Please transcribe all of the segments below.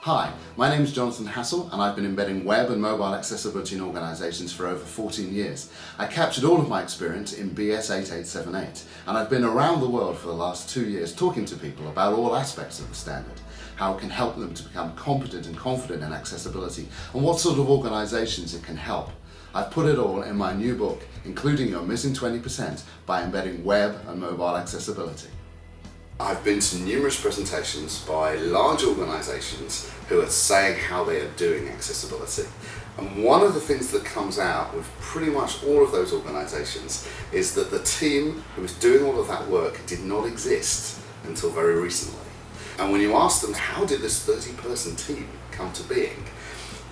Hi, my name is Jonathan Hassel and I've been embedding web and mobile accessibility in organisations for over 14 years. I captured all of my experience in BS 8878 and I've been around the world for the last 2 years talking to people about all aspects of the standard, how it can help them to become competent and confident in accessibility and what sort of organisations it can help. I've put it all in my new book, including your missing 20% by embedding web and mobile accessibility. I've been to numerous presentations by large organisations who are saying how they are doing accessibility. And one of the things that comes out with pretty much all of those organisations is that the team who was doing all of that work did not exist until very recently. And when you ask them, how did this 30-person team come to being,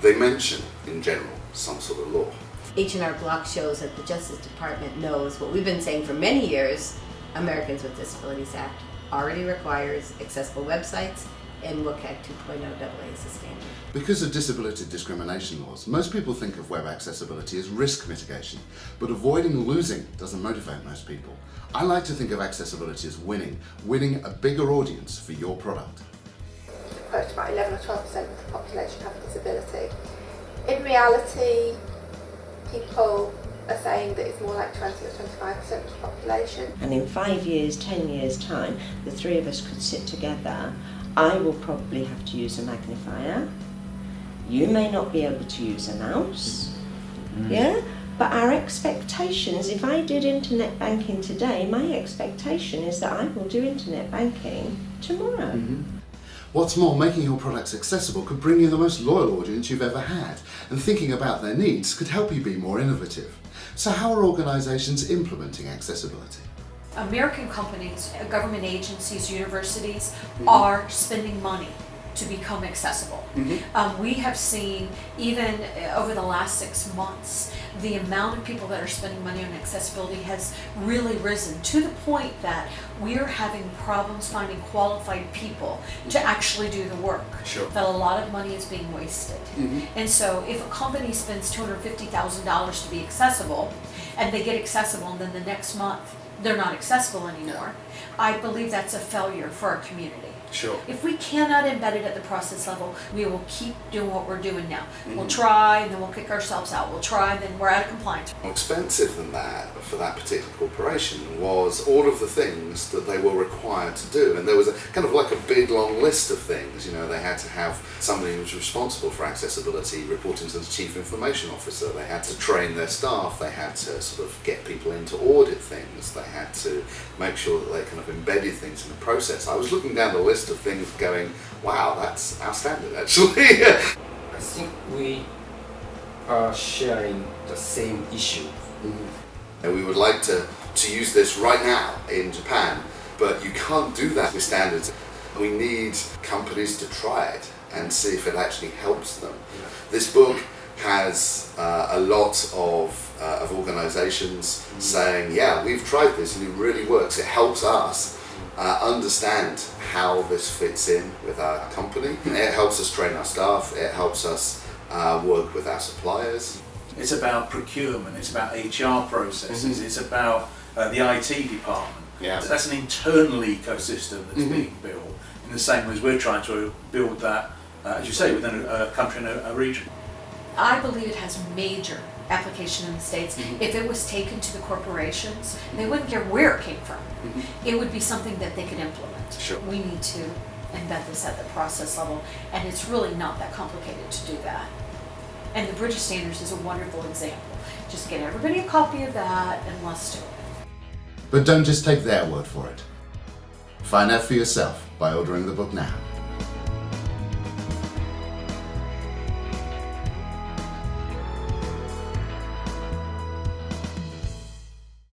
they mention, in general, some sort of law. H&R Block shows that the Justice Department knows what we've been saying for many years, Americans with Disabilities Act already requires accessible websites, and WCAG 2.0 AA is the standard. Because of disability discrimination laws, most people think of web accessibility as risk mitigation, but avoiding losing doesn't motivate most people. I like to think of accessibility as winning a bigger audience for your product. Approach about 11 or 12% of the population have a disability. In reality, people are saying that it's more like 20 or 25% of the population. And in 5 years, 10 years time, the three of us could sit together. I will probably have to use a magnifier. You may not be able to use a mouse. Yeah? But our expectations, if I did internet banking today, my expectation is that I will do internet banking tomorrow. What's more, making your products accessible could bring you the most loyal audience you've ever had, and thinking about their needs could help you be more innovative. So how are organisations implementing accessibility? American companies, government agencies, universities are spending money to become accessible. We have seen, even over the last 6 months, the amount of people that are spending money on accessibility has really risen to the point that we are having problems finding qualified people to actually do the work. Sure. That a lot of money is being wasted. And so if a company spends $250,000 to be accessible, and they get accessible and then the next month they're not accessible anymore, I believe that's a failure for our community. Sure. If we cannot embed it at the process level, we will keep doing what we're doing now. We'll try and then we'll kick ourselves out. We'll try and then we're out of compliance. More expensive than that for that particular corporation was all of the things that they were required to do. And there was a kind of like a big long list of things. You know, they had to have somebody who was responsible for accessibility reporting to the chief information officer. They had to train their staff. They had to sort of get people in to audit things. They had to make sure that they kind of embedded things in the process. I was looking down the list of things going, wow, that's our standard actually. I think we are sharing the same issue. And we would like to use this right now in Japan, but you can't do that with standards. We need companies to try it and see if it actually helps them. This book has a lot of organisations saying, yeah, we've tried this and it really works. It helps us understand how this fits in with our company. It helps us train our staff. It helps us work with our suppliers. It's about procurement, it's about HR processes, it's about the IT department. Yeah. That's an internal ecosystem that's being built in the same way as we're trying to build that, as you say, within a country and a region. I believe it has major application in the States. If it was taken to the corporations, they wouldn't care where it came from. It would be something that they could implement. Sure. We need to embed this at the process level, and it's really not that complicated to do that. And the British Standards is a wonderful example. Just get everybody a copy of that and let's do it. But don't just take their word for it. Find out for yourself by ordering the book now.